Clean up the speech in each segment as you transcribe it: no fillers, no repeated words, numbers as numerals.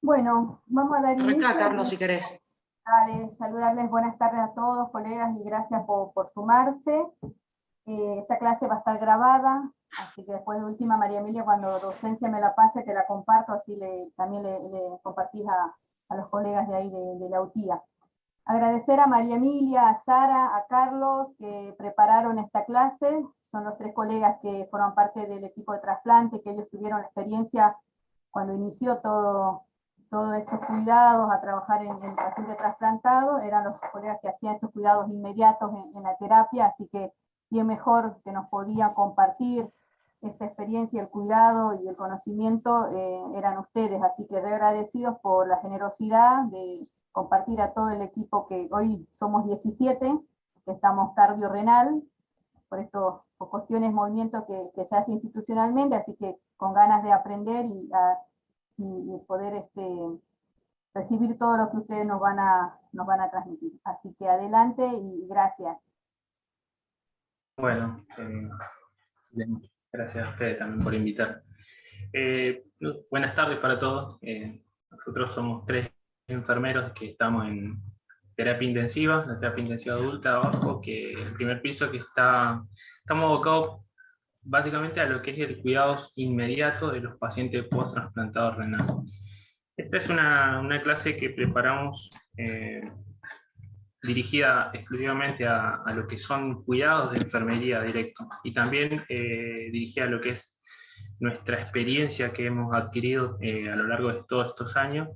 Bueno, vamos a dar inicio. Arrancá, Carlos, si querés. Dale, saludarles, buenas tardes a todos, colegas, y gracias por sumarse. Esta clase va a estar grabada, así que después de última, María Emilia, cuando docencia me la pase, te la comparto, así también le compartís a los colegas de ahí de la UTIA. Agradecer a María Emilia, a Sara, a Carlos, que prepararon esta clase. Son los tres colegas que forman parte del equipo de trasplante, que ellos tuvieron la experiencia cuando inició todos estos cuidados, a trabajar en el paciente trasplantado. Eran los colegas que hacían estos cuidados inmediatos en la terapia, así que quién mejor que nos podía compartir esta experiencia, el cuidado y el conocimiento eran ustedes, así que re agradecidos por la generosidad de compartir a todo el equipo, que hoy somos 17, que estamos cardiorrenal, por cuestiones, movimientos que se hace institucionalmente, así que con ganas de aprender y poder recibir todo lo que ustedes nos van a transmitir. Así que adelante y gracias. Bueno, gracias a ustedes también por invitar. Buenas tardes para todos. Nosotros somos 3 enfermeros que estamos en terapia intensiva, la terapia intensiva adulta abajo, que el primer piso, que estamos abocados básicamente a lo que es el cuidado inmediato de los pacientes post-trasplantados renales. Esta es una clase que preparamos dirigida exclusivamente a lo que son cuidados de enfermería directo, y también dirigida a lo que es nuestra experiencia que hemos adquirido a lo largo de todos estos años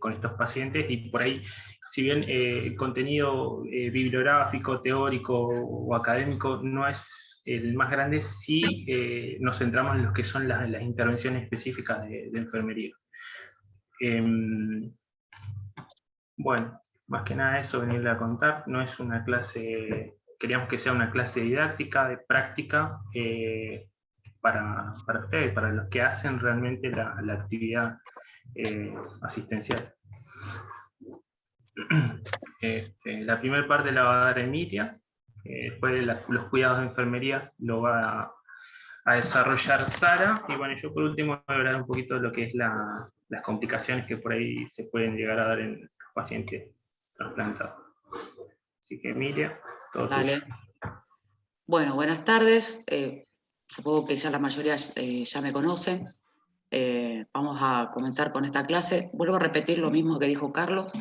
con estos pacientes. Y por ahí, si bien el contenido bibliográfico, teórico o académico no es el más grande, sí nos centramos en lo que son las intervenciones específicas de enfermería. Bueno, más que nada eso, venirle a contar. No es una clase, queríamos que sea una clase didáctica, de práctica, para ustedes, para los que hacen realmente la actividad asistencial. La primera parte la va a dar Emilia, después de los cuidados de enfermería lo va a desarrollar Sara, y bueno, yo por último voy a hablar un poquito de lo que es las complicaciones que por ahí se pueden llegar a dar en los pacientes trasplantados. Así que Emilia, todo Dale. tuyo. Bueno, buenas tardes. Supongo que ya la mayoría ya me conocen. Vamos a comenzar con esta clase. Vuelvo a repetir lo mismo que dijo Carlos.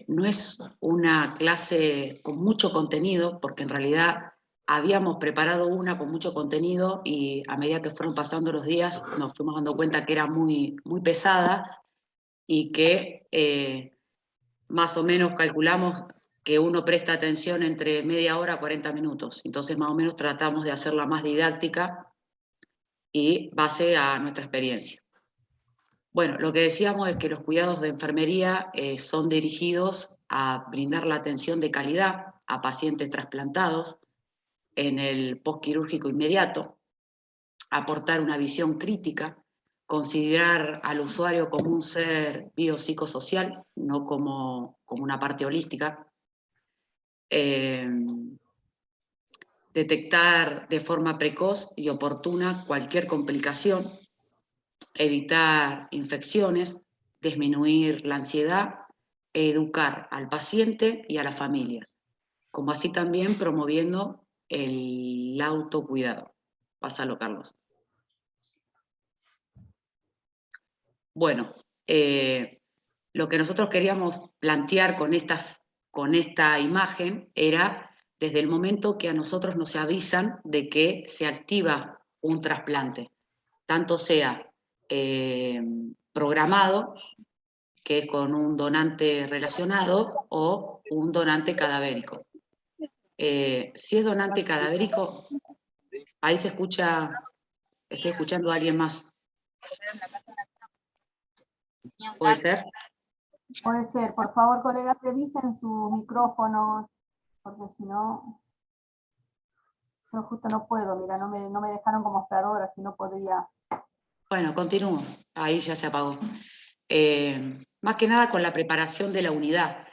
No es una clase con mucho contenido, porque en realidad habíamos preparado una con mucho contenido y a medida que fueron pasando los días nos fuimos dando cuenta que era muy, muy pesada y que más o menos calculamos que uno presta atención entre media hora a 40 minutos. Entonces más o menos tratamos de hacerla más didáctica y base a nuestra experiencia. Bueno, lo que decíamos es que los cuidados de enfermería son dirigidos a brindar la atención de calidad a pacientes trasplantados en el postquirúrgico inmediato, aportar una visión crítica, considerar al usuario como un ser biopsicosocial, no como una parte holística, detectar de forma precoz y oportuna cualquier complicación, evitar infecciones, disminuir la ansiedad, educar al paciente y a la familia, como así también promoviendo el autocuidado. Pásalo, Carlos. Bueno, lo que nosotros queríamos plantear con esta imagen era desde el momento que a nosotros nos avisan de que se activa un trasplante, tanto sea programado, que es con un donante relacionado, o un donante cadavérico. Si es donante cadavérico, ahí se escucha, estoy escuchando a alguien más. ¿Puede ser? Puede ser. Por favor, colegas, revisen sus micrófonos, porque si no, yo justo no puedo, mira, no me dejaron como operadora, si no podría. Bueno, continúo. Ahí ya se apagó. Más que nada con la preparación de la unidad.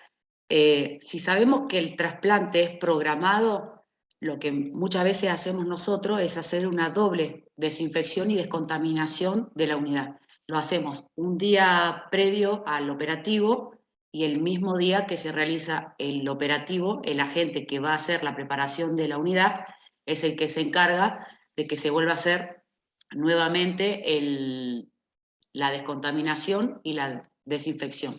Si sabemos que el trasplante es programado, lo que muchas veces hacemos nosotros es hacer una doble desinfección y descontaminación de la unidad. lo hacemos un día previo al operativo y el mismo día que se realiza el operativo, el agente que va a hacer la preparación de la unidad es el que se encarga de que se vuelva a hacer nuevamente la descontaminación y la desinfección.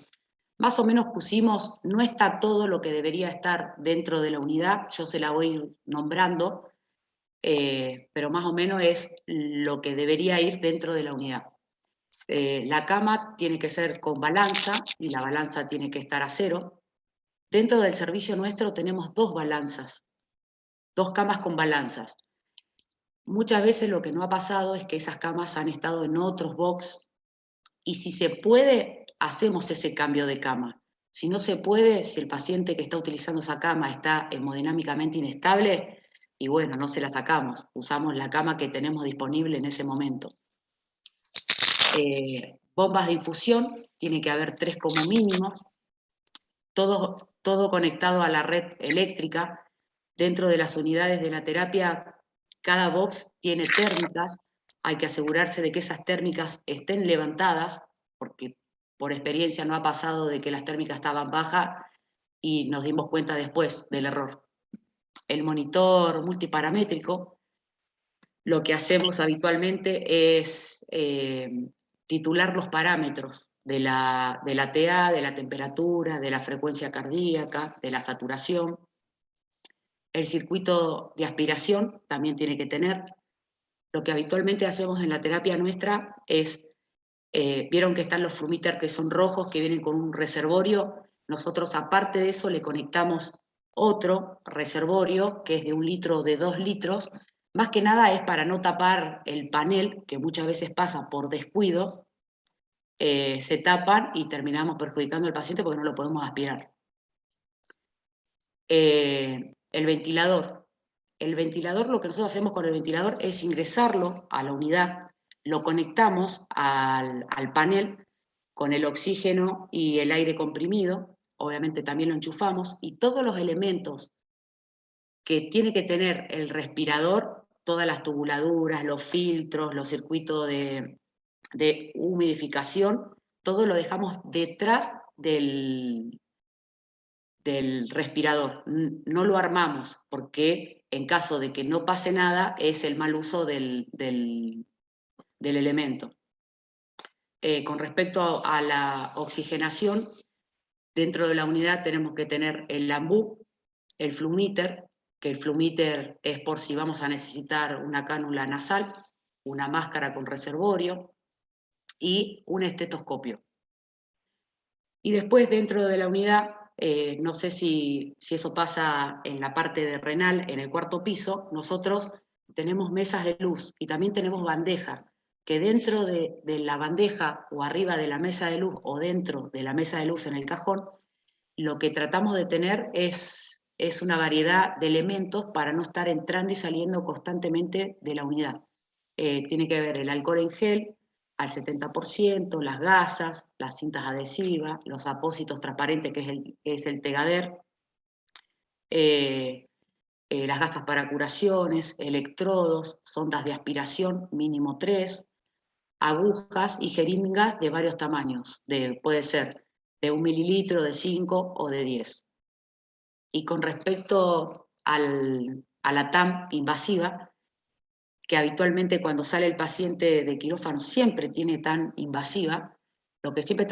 Más o menos pusimos, no está todo lo que debería estar dentro de la unidad, yo se la voy a ir nombrando, pero más o menos es lo que debería ir dentro de la unidad. La cama tiene que ser con balanza y la balanza tiene que estar a 0. Dentro del servicio nuestro tenemos 2 balanzas, 2 camas con balanzas. Muchas veces lo que no ha pasado es que esas camas han estado en otros box y si se puede, hacemos ese cambio de cama. Si no se puede, si el paciente que está utilizando esa cama está hemodinámicamente inestable, y bueno, no se la sacamos, usamos la cama que tenemos disponible en ese momento. Bombas de infusión, tiene que haber 3 como mínimo, todo conectado a la red eléctrica. Dentro de las unidades de la terapia, cada box tiene térmicas, hay que asegurarse de que esas térmicas estén levantadas, porque por experiencia no ha pasado de que las térmicas estaban bajas y nos dimos cuenta después del error. El monitor multiparamétrico, lo que hacemos habitualmente es titular los parámetros de la TA, de la temperatura, de la frecuencia cardíaca, de la saturación. El circuito de aspiración también tiene que tener. Lo que habitualmente hacemos en la terapia nuestra es, vieron que están los Flumiter que son rojos, que vienen con un reservorio. Nosotros aparte de eso le conectamos otro reservorio que es de 1 litro o de 2 litros. Más que nada es para no tapar el panel, que muchas veces pasa por descuido, se tapan y terminamos perjudicando al paciente porque no lo podemos aspirar. El ventilador. El ventilador, lo que nosotros hacemos con el ventilador es ingresarlo a la unidad, lo conectamos al panel con el oxígeno y el aire comprimido, obviamente también lo enchufamos, y todos los elementos que tiene que tener el respirador, todas las tubuladuras, los filtros, los circuitos de humidificación, todo lo dejamos detrás del respirador. No lo armamos porque en caso de que no pase nada es el mal uso del elemento. Con respecto a la oxigenación, dentro de la unidad tenemos que tener el AMBU, el Flumiter, que el Flumiter es por si vamos a necesitar una cánula nasal, una máscara con reservorio y un estetoscopio. Y después dentro de la unidad, no sé si eso pasa en la parte de renal, en el 4º piso, nosotros tenemos mesas de luz y también tenemos bandeja, que dentro de la bandeja o arriba de la mesa de luz o dentro de la mesa de luz en el cajón, lo que tratamos de tener es una variedad de elementos para no estar entrando y saliendo constantemente de la unidad. Tiene que ver el alcohol en gel al 70%, las gasas, las cintas adhesivas, los apósitos transparentes, que es el Tegader, las gasas para curaciones, electrodos, sondas de aspiración, mínimo 3, agujas y jeringas de varios tamaños, puede ser de 1 mililitro, de 5 o de 10. Y con respecto a la TAM invasiva, que habitualmente cuando sale el paciente de quirófano siempre tiene TAM invasiva, lo que siempre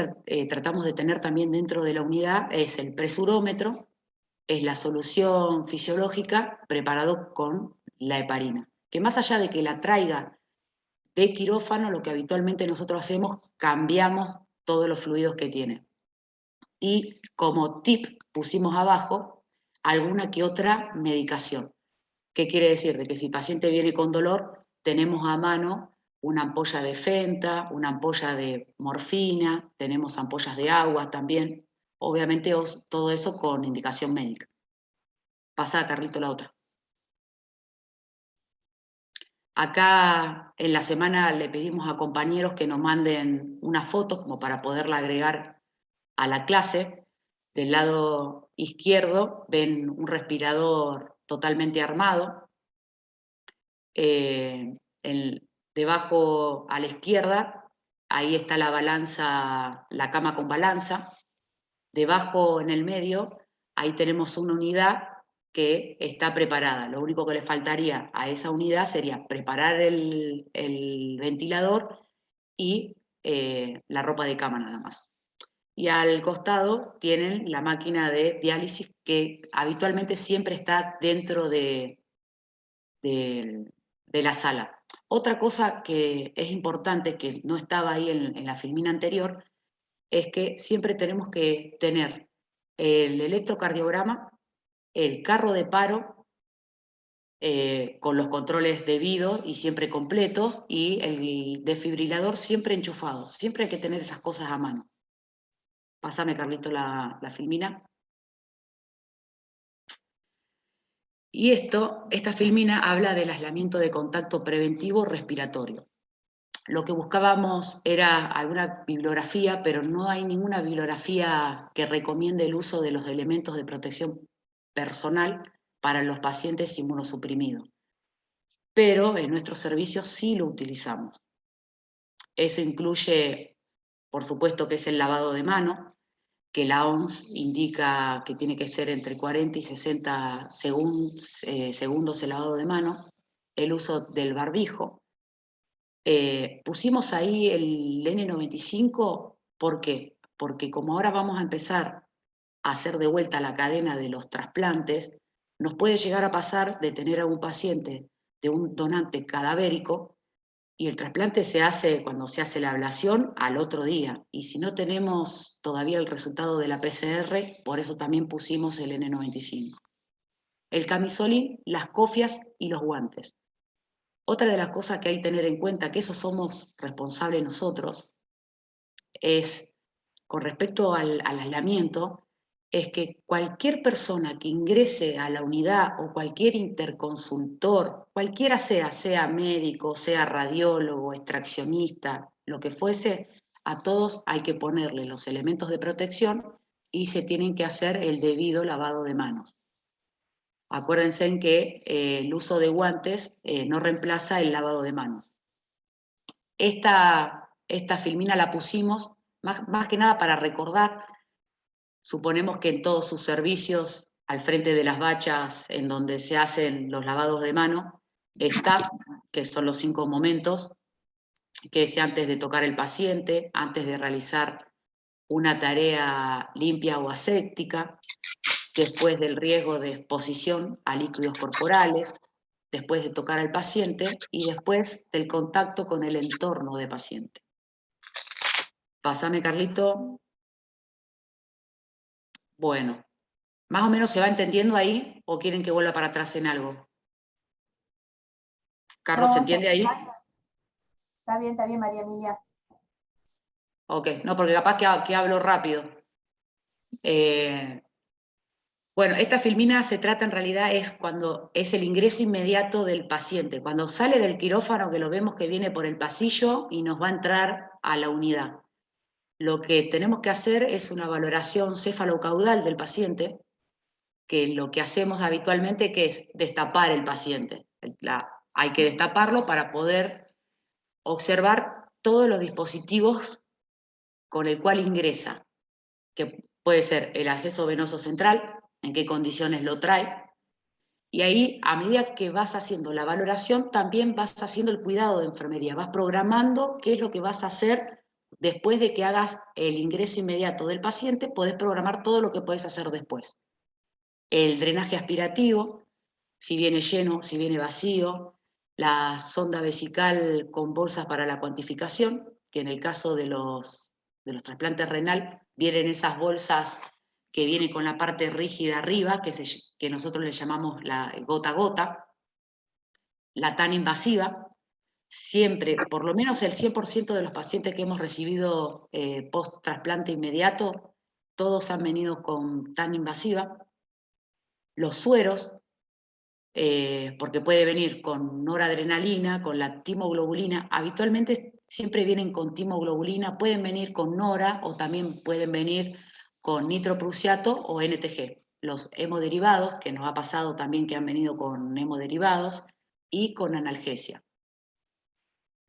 tratamos de tener también dentro de la unidad es el presurómetro, es la solución fisiológica preparado con la heparina, que más allá de que la traiga de quirófano, lo que habitualmente nosotros hacemos, cambiamos todos los fluidos que tiene. Y como tip pusimos abajo alguna que otra medicación. ¿Qué quiere decir? De que si el paciente viene con dolor, tenemos a mano una ampolla de Fenta, una ampolla de morfina, tenemos ampollas de agua también. Obviamente todo eso con indicación médica. Pasa, Carlito, la otra. Acá en la semana le pedimos a compañeros que nos manden unas fotos como para poderla agregar a la clase. Del lado izquierdo ven un respirador totalmente armado. Debajo a la izquierda ahí está la balanza, la cama con balanza. Debajo, en el medio, ahí tenemos una unidad que está preparada. Lo único que le faltaría a esa unidad sería preparar el ventilador y la ropa de cama nada más. Y al costado tienen la máquina de diálisis que habitualmente siempre está dentro de la sala. Otra cosa que es importante, que no estaba ahí en la filmina anterior, es que siempre tenemos que tener el electrocardiograma, el carro de paro, con los controles debidos y siempre completos, y el desfibrilador siempre enchufado. Siempre hay que tener esas cosas a mano. Pásame, Carlito, la filmina. Y esta filmina habla del aislamiento de contacto preventivo respiratorio. Lo que buscábamos era alguna bibliografía, pero no hay ninguna bibliografía que recomiende el uso de los elementos de protección personal para los pacientes inmunosuprimidos. Pero en nuestros servicios sí lo utilizamos. Eso incluye, por supuesto, que es el lavado de mano, que la OMS indica que tiene que ser entre 40 y 60 segundos el lavado de mano, el uso del barbijo. Pusimos ahí el N95, ¿por qué? Porque como ahora vamos a empezar a hacer de vuelta la cadena de los trasplantes, nos puede llegar a pasar de tener a un paciente de un donante cadavérico y el trasplante se hace cuando se hace la ablación al otro día. Y si no tenemos todavía el resultado de la PCR, por eso también pusimos el N95. El camisolín, las cofias y los guantes. Otra de las cosas que hay que tener en cuenta, que eso somos responsables nosotros, es con respecto al aislamiento, es que cualquier persona que ingrese a la unidad o cualquier interconsultor, cualquiera sea médico, sea radiólogo, extraccionista, lo que fuese, a todos hay que ponerle los elementos de protección y se tienen que hacer el debido lavado de manos. Acuérdense en que el uso de guantes no reemplaza el lavado de manos. Esta filmina la pusimos más que nada para recordar. Suponemos que en todos sus servicios, al frente de las bachas en donde se hacen los lavados de mano, está, que son los 5 momentos, que es antes de tocar el paciente, antes de realizar una tarea limpia o aséptica, después del riesgo de exposición a líquidos corporales, después de tocar al paciente y después del contacto con el entorno del paciente. Pásame, Carlito. Bueno, ¿más o menos se va entendiendo ahí o quieren que vuelva para atrás en algo? Carlos, ¿se entiende ahí? Está bien, María Emilia. Ok, no, porque capaz que hablo rápido. Bueno, esta filmina se trata en realidad es cuando es el ingreso inmediato del paciente, cuando sale del quirófano que lo vemos que viene por el pasillo y nos va a entrar a la unidad. Lo que tenemos que hacer es una valoración cefalocaudal del paciente, que lo que hacemos habitualmente que es destapar el paciente. Hay que destaparlo para poder observar todos los dispositivos con el cual ingresa, que puede ser el acceso venoso central, en qué condiciones lo trae, y ahí a medida que vas haciendo la valoración también vas haciendo el cuidado de enfermería, vas programando qué es lo que vas a hacer después de que hagas el ingreso inmediato del paciente, podés programar todo lo que podés hacer después. El drenaje aspirativo, si viene lleno, si viene vacío, la sonda vesical con bolsas para la cuantificación, que en el caso de los trasplantes renal vienen esas bolsas que vienen con la parte rígida arriba, que nosotros le llamamos la gota a gota, la tan invasiva. Siempre, por lo menos el 100% de los pacientes que hemos recibido post-trasplante inmediato, todos han venido con tan invasiva. Los sueros, porque puede venir con noradrenalina, con la timoglobulina, habitualmente siempre vienen con timoglobulina, pueden venir con nora o también pueden venir con nitroprusiato o NTG. Los hemoderivados, que nos ha pasado también que han venido con hemoderivados, y con analgesia.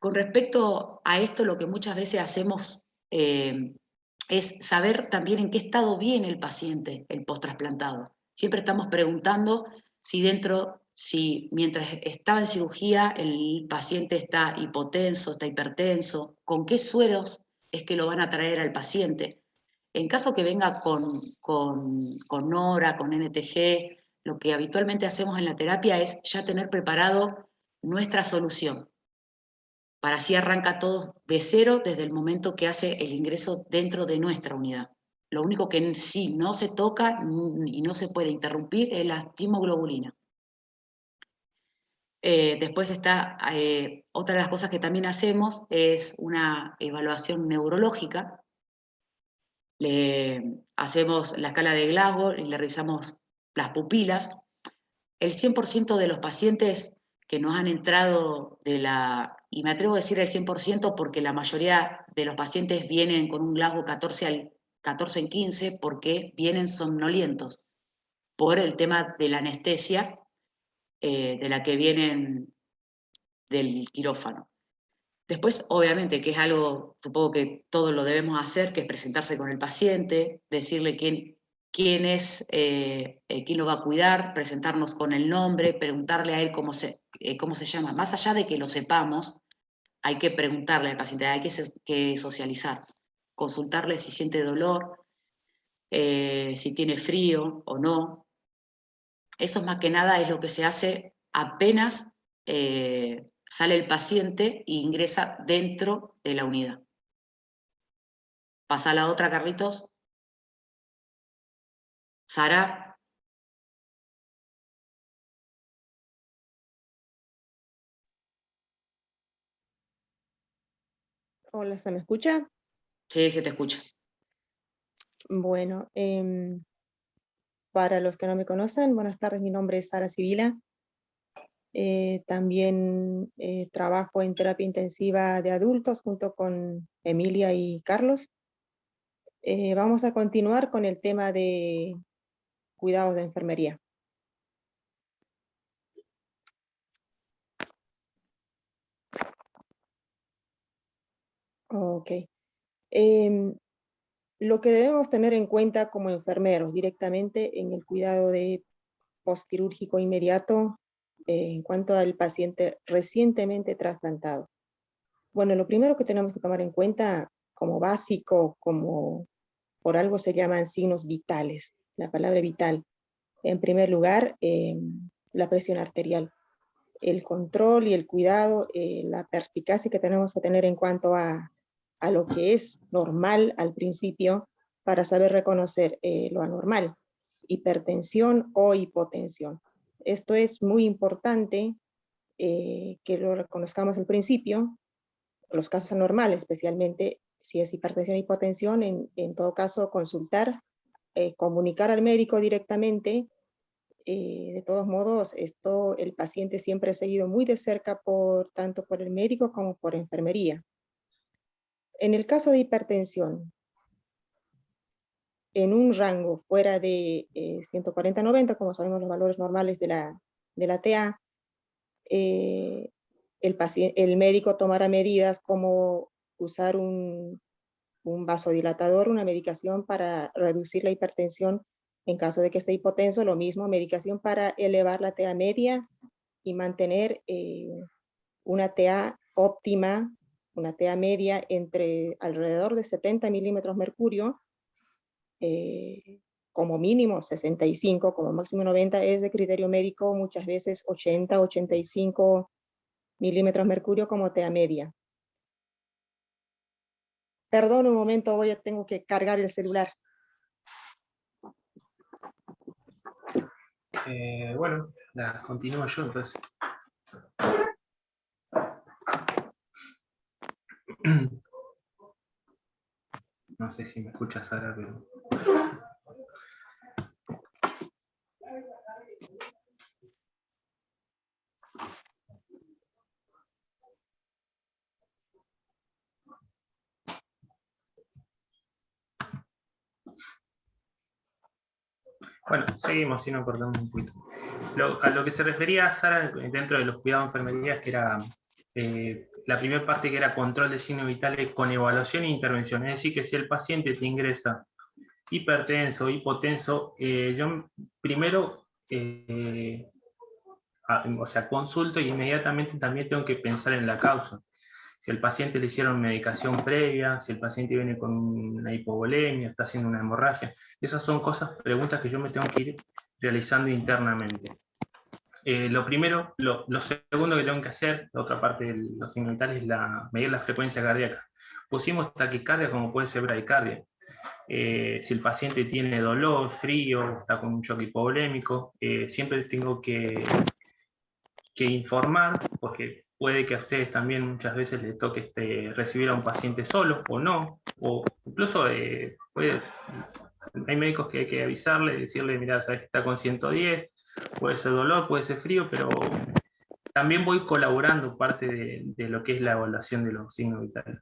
Con respecto a esto, lo que muchas veces hacemos es saber también en qué estado viene el paciente, el post-trasplantado. Siempre estamos preguntando si mientras estaba en cirugía el paciente está hipotenso, está hipertenso, con qué sueros es que lo van a traer al paciente. En caso que venga con NORA, con NTG, lo que habitualmente hacemos en la terapia es ya tener preparado nuestra solución. Para así arranca todo de cero desde el momento que hace el ingreso dentro de nuestra unidad. Lo único que en sí no se toca y no se puede interrumpir es la timoglobulina. Después está, otra de las cosas que también hacemos es una evaluación neurológica. Le hacemos la escala de Glasgow y le revisamos las pupilas. El 100% de los pacientes que nos han entrado y me atrevo a decir el 100% porque la mayoría de los pacientes vienen con un Glasgow 14 en 15 porque vienen somnolientos por el tema de la anestesia de la que vienen del quirófano. Después, obviamente, que es algo, supongo que todos lo debemos hacer, que es presentarse con el paciente, decirle quién es, quién lo va a cuidar, presentarnos con el nombre, preguntarle a él cómo se llama. Más allá de que lo sepamos, hay que preguntarle al paciente, hay que socializar, consultarle si siente dolor, si tiene frío o no. Eso más que nada es lo que se hace apenas sale el paciente e ingresa dentro de la unidad. Pasa a la otra, Carlitos. Sara. Hola, ¿se me escucha? Sí, se te escucha. Bueno, para los que no me conocen, buenas tardes, mi nombre es Sara Sibila. También trabajo en terapia intensiva de adultos junto con Emilia y Carlos. Vamos a continuar con el tema de cuidados de enfermería. Ok. Lo que debemos tener en cuenta como enfermeros directamente en el cuidado de postquirúrgico inmediato en cuanto al paciente recientemente trasplantado. Bueno, lo primero que tenemos que tomar en cuenta como básico, como por algo se llaman signos vitales, la palabra vital. En primer lugar, la presión arterial, el control y el cuidado, la perspicacia que tenemos que tener en cuanto a lo que es normal al principio para saber reconocer lo anormal, hipertensión o hipotensión. Esto es muy importante que lo reconozcamos al principio, los casos anormales, especialmente si es hipertensión e hipotensión, en todo caso consultar, comunicar al médico directamente. De todos modos, esto el paciente siempre ha seguido muy de cerca tanto por el médico como por enfermería. En el caso de hipertensión, en un rango fuera de 140-90, como sabemos los valores normales de la TA, el médico tomará medidas como usar un vasodilatador, una medicación para reducir la hipertensión en caso de que esté hipotenso, lo mismo, medicación para elevar la TA media y mantener una TA óptima, una TA media entre alrededor de 70 milímetros mercurio, como mínimo 65, como máximo 90, es de criterio médico, muchas veces 80, 85 milímetros mercurio como TA media. Perdón un momento, tengo que cargar el celular. Bueno, continúo yo entonces. No sé si me escucha Sara, pero... Bueno, seguimos, si no cortamos un poquito. A lo que se refería Sara dentro de los cuidados de enfermería, que era la primera parte que era control de signos vitales con evaluación e intervención. Es decir, que si el paciente te ingresa hipertenso, hipotenso, yo primero, o sea, consulto y inmediatamente también tengo que pensar en la causa. Si al paciente le hicieron medicación previa, si el paciente viene con una hipovolemia, está haciendo una hemorragia. Esas son preguntas que yo me tengo que ir realizando internamente. Lo primero, lo segundo que tengo que hacer, la otra parte de los signos vitales, es medir la frecuencia cardíaca. Pusimos taquicardia como puede ser bradicardia. Si el paciente tiene dolor, frío, está con un shock hipovolémico, siempre tengo que informar, porque puede que a ustedes también muchas veces les toque recibir a un paciente solo o no, o incluso hay médicos que hay que avisarle, decirle, mira, sabes que está con 110, puede ser dolor, puede ser frío, pero también voy colaborando parte de lo que es la evaluación de los signos vitales.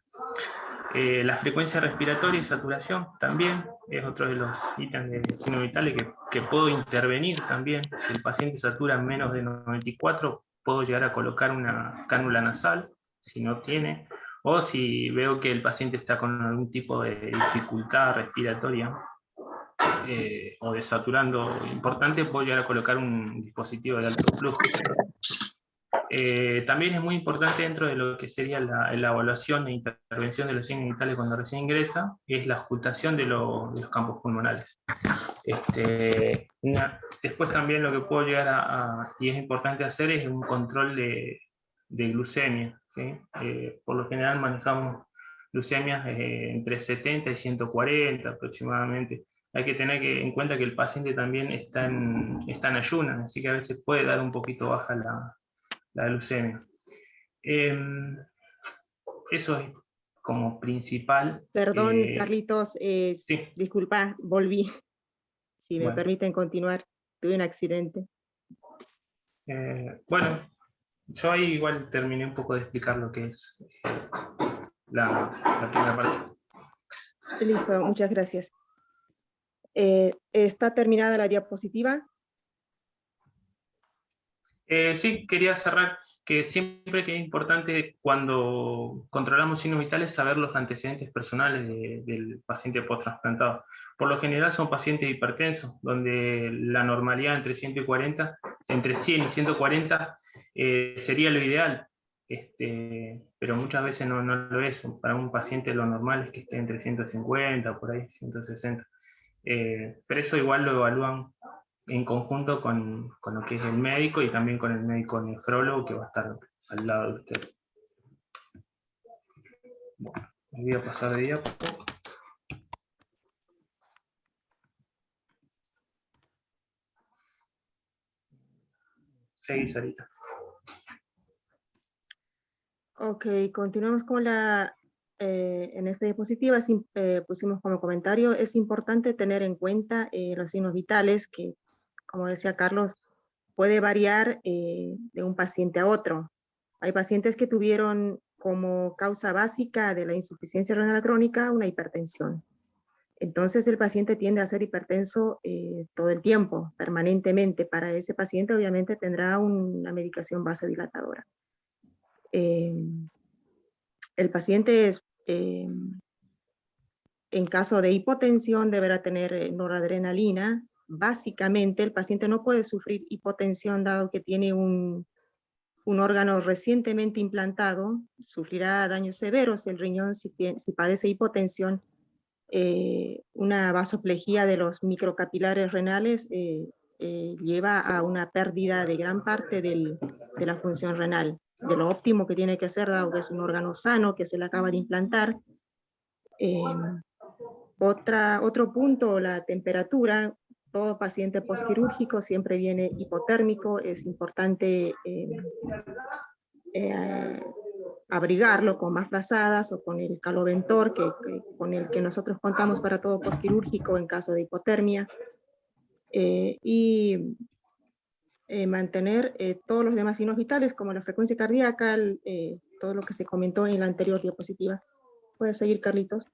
La frecuencia respiratoria y saturación también es otro de los ítems de signos vitales que puedo intervenir también. Si el paciente satura menos de 94, puedo llegar a colocar una cánula nasal, si no tiene, o si veo que el paciente está con algún tipo de dificultad respiratoria o desaturando importante, puedo llegar a colocar un dispositivo de alto flujo. También es muy importante dentro de lo que sería la evaluación e intervención de los signos vitales cuando recién ingresa, es la ocultación de los campos pulmonales. Después también lo que puedo llegar y es importante hacer es un control de glucemia, ¿sí? Por lo general manejamos glucemias entre 70 y 140 aproximadamente. Hay que tener en cuenta que el paciente también está en ayunas, así que a veces puede dar un poquito baja la glucemia. Eso es como principal. Perdón, Carlitos, Sí. disculpa, volví. Si me permiten continuar, tuve un accidente. Bueno, yo ahí igual terminé un poco de explicar lo que es la primera parte. Listo, muchas gracias. ¿Está terminada la diapositiva? Sí, quería cerrar que siempre que es importante cuando controlamos signos vitales saber los antecedentes personales del paciente post-trasplantado. Por lo general son pacientes hipertensos, donde la normalidad entre 140, entre 100 y 140 sería lo ideal, pero muchas veces no lo es. Para un paciente lo normal es que esté entre 150, por ahí 160. Pero eso igual lo evalúan en conjunto con lo que es el médico y también con el médico nefrólogo que va a estar al lado de usted. Bueno, voy a pasar de diapo. Seguí, Sarita. Ok, continuamos con en esta diapositiva pusimos como comentario, es importante tener en cuenta los signos vitales que, como decía Carlos, puede variar de un paciente a otro. Hay pacientes que tuvieron como causa básica de la insuficiencia renal crónica una hipertensión. Entonces el paciente tiende a ser hipertenso todo el tiempo, permanentemente. Para ese paciente obviamente tendrá una medicación vasodilatadora. El paciente en caso de hipotensión deberá tener noradrenalina. Básicamente el paciente no puede sufrir hipotensión dado que tiene un órgano recientemente implantado, sufrirá daños severos el riñón si padece hipotensión. Una vasoplejía de los microcapilares renales lleva a una pérdida de gran parte de la función renal, de lo óptimo que tiene que hacer, dado que es un órgano sano que se le acaba de implantar. Otro punto, la temperatura. Todo paciente postquirúrgico siempre viene hipotérmico, es importante abrigarlo con más frazadas o con el caloventor con el que nosotros contamos para todo postquirúrgico en caso de hipotermia. Y mantener todos los demás signos vitales como la frecuencia cardíaca, todo lo que se comentó en la anterior diapositiva. ¿Puedes seguir, Carlitos?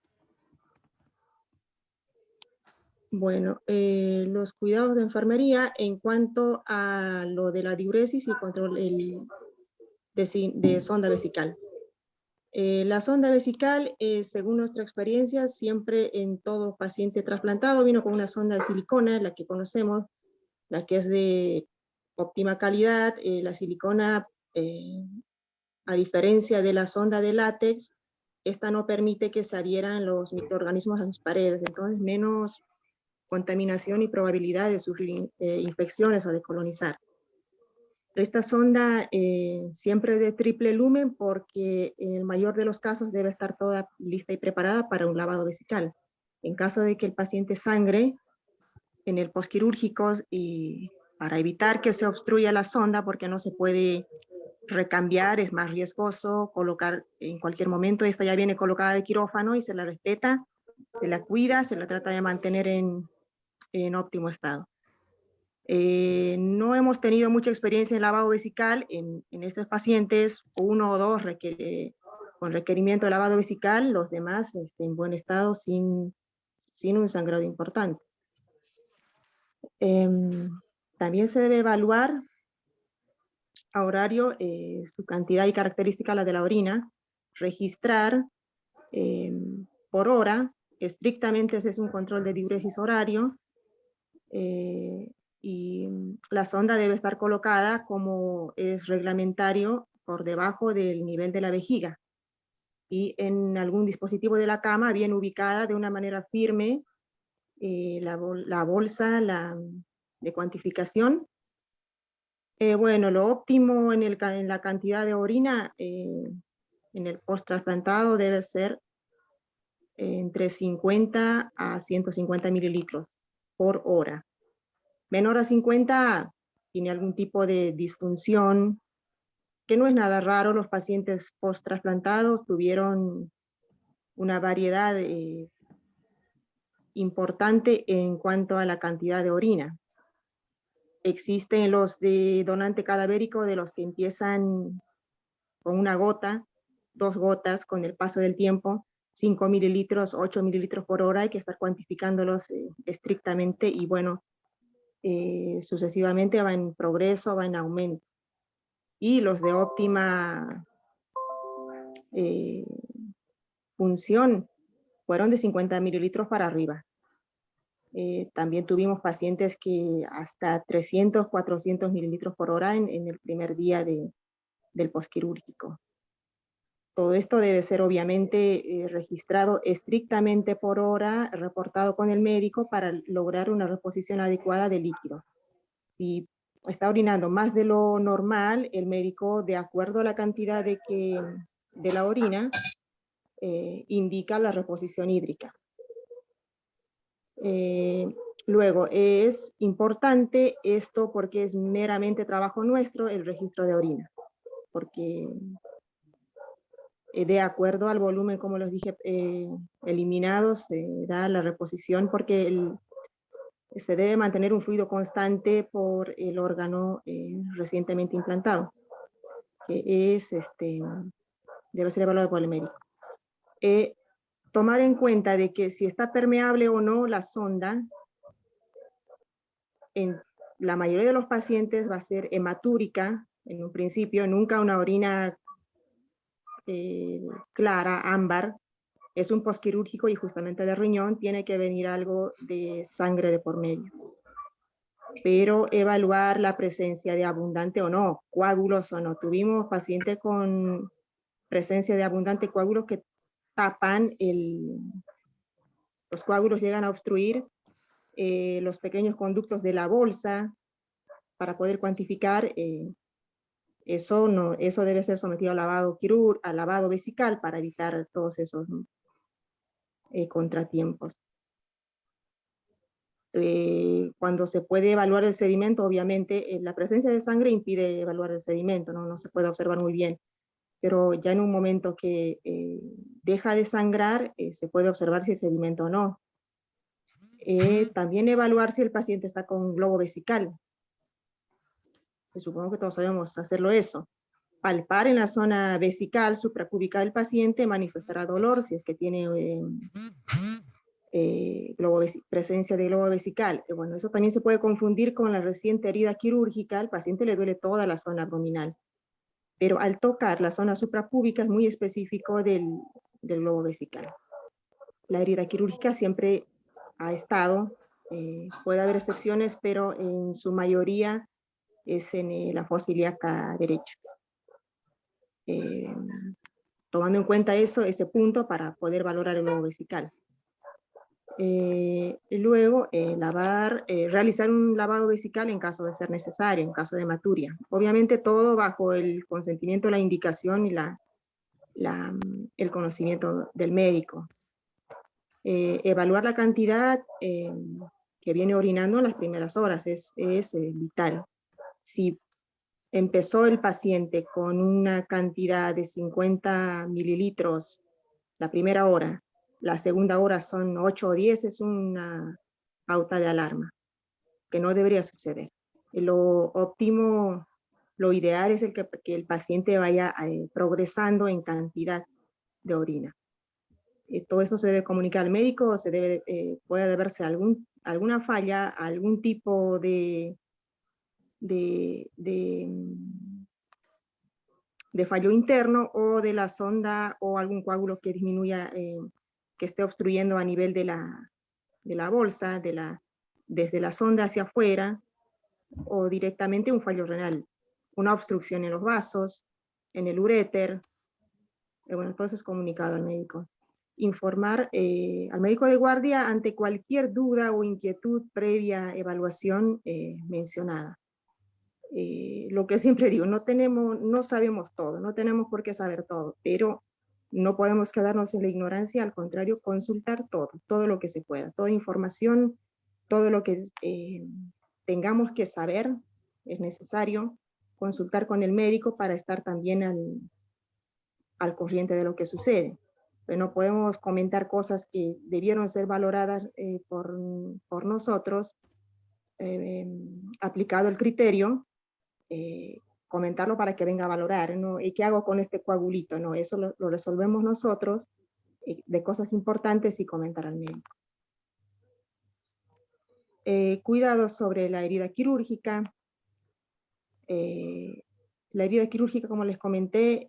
Bueno, los cuidados de enfermería en cuanto a lo de la diuresis y control de sonda vesical. La sonda vesical, según nuestra experiencia, siempre en todo paciente trasplantado vino con una sonda de silicona, la que conocemos, la que es de óptima calidad. La silicona, a diferencia de la sonda de látex, esta no permite que se adhieran los microorganismos a sus paredes, entonces menos contaminación y probabilidad de sufrir infecciones o de colonizar. Esta sonda siempre de triple lumen, porque en el mayor de los casos debe estar toda lista y preparada para un lavado vesical. En caso de que el paciente sangre en el postquirúrgico, y para evitar que se obstruya la sonda, porque no se puede recambiar, es más riesgoso colocar en cualquier momento. Esta ya viene colocada de quirófano y se la respeta, se la cuida, se la trata de mantener en óptimo estado. No hemos tenido mucha experiencia en lavado vesical en estos pacientes, 1 o 2 con requerimiento de lavado vesical, los demás en buen estado, sin un sangrado importante. También se debe evaluar a horario su cantidad y característica, la de la orina, registrar por hora, estrictamente ese es un control de diuresis horario, y la sonda debe estar colocada, como es reglamentario, por debajo del nivel de la vejiga, y en algún dispositivo de la cama bien ubicada de una manera firme, la bolsa de cuantificación. Bueno, lo óptimo en la cantidad de orina en el post-trasplantado debe ser entre 50 a 150 mililitros por hora. Menor a 50 tiene algún tipo de disfunción, que no es nada raro. Los pacientes post-trasplantados tuvieron una variedad importante en cuanto a la cantidad de orina. Existen los de donante cadavérico, de los que empiezan con una gota, 2 gotas con el paso del tiempo, 5 mililitros, 8 mililitros por hora. Hay que estar cuantificándolos estrictamente, y bueno, sucesivamente va en progreso, va en aumento. Y los de óptima función fueron de 50 mililitros para arriba. También tuvimos pacientes que hasta 300, 400 mililitros por hora en el primer día del postquirúrgico. Todo esto debe ser obviamente registrado estrictamente por hora, reportado con el médico para lograr una reposición adecuada de líquido. Si está orinando más de lo normal, el médico, de acuerdo a la cantidad de la orina, indica la reposición hídrica. Luego, es importante esto porque es meramente trabajo nuestro, el registro de orina, porque de acuerdo al volumen, como les dije, eliminado, se da la reposición, porque se debe mantener un fluido constante por el órgano recientemente implantado, que debe ser evaluado por el médico. Tomar en cuenta de que si está permeable o no la sonda, en la mayoría de los pacientes va a ser hematúrica en un principio, nunca una orina clara, ámbar. Es un postquirúrgico y justamente de riñón tiene que venir algo de sangre de por medio. Pero evaluar la presencia de abundante o no, coágulos o no. Tuvimos pacientes con presencia de abundante coágulos que tapan los coágulos, llegan a obstruir los pequeños conductos de la bolsa para poder cuantificar. Eso debe ser sometido a lavado vesical para evitar todos esos contratiempos. Cuando se puede evaluar el sedimento, obviamente la presencia de sangre impide evaluar el sedimento, no se puede observar muy bien, pero ya en un momento que deja de sangrar, se puede observar si es sedimento o no. También evaluar si el paciente está con globo vesical. Supongo que todos sabemos hacerlo eso. Palpar en la zona vesical supracúbica del paciente, manifestará dolor si es que tiene presencia de globo vesical. Bueno, eso también se puede confundir con la reciente herida quirúrgica. Al paciente le duele toda la zona abdominal. pero al tocar la zona suprapúbica es muy específico del globo vesical. La herida quirúrgica siempre ha estado, puede haber excepciones, pero en su mayoría es en la fosa ilíaca derecha. Tomando en cuenta eso, ese punto para poder valorar el globo vesical. Y luego, realizar un lavado vesical en caso de ser necesario, en caso de hematuria. Obviamente todo bajo el consentimiento, la indicación y el conocimiento del médico. Evaluar la cantidad que viene orinando en las primeras horas es vital. Si empezó el paciente con una cantidad de 50 mililitros la primera hora, la segunda hora son 8 o 10, es una pauta de alarma, que no debería suceder. Lo óptimo, lo ideal es que el paciente vaya progresando en cantidad de orina. Todo esto se debe comunicar al médico, puede deberse a alguna falla, a algún tipo de fallo interno o de la sonda o algún coágulo que disminuya, que esté obstruyendo a nivel de la bolsa, desde la sonda hacia afuera, o directamente un fallo renal, una obstrucción en los vasos, en el uréter. Bueno, todo eso es comunicado al médico. Informar al médico de guardia ante cualquier duda o inquietud previa evaluación mencionada. Lo que siempre digo, no sabemos todo, no tenemos por qué saber todo, pero no podemos quedarnos en la ignorancia, al contrario, consultar todo lo que se pueda, toda información, todo lo que tengamos que saber, es necesario consultar con el médico para estar también al corriente de lo que sucede. Pero no podemos comentar cosas que debieron ser valoradas por nosotros, aplicado el criterio, comentarlo para que venga a valorar, ¿no? ¿Y qué hago con este coagulito? No, eso lo resolvemos nosotros, de cosas importantes, y comentar al médico. Cuidado sobre la herida quirúrgica. La herida quirúrgica, como les comenté,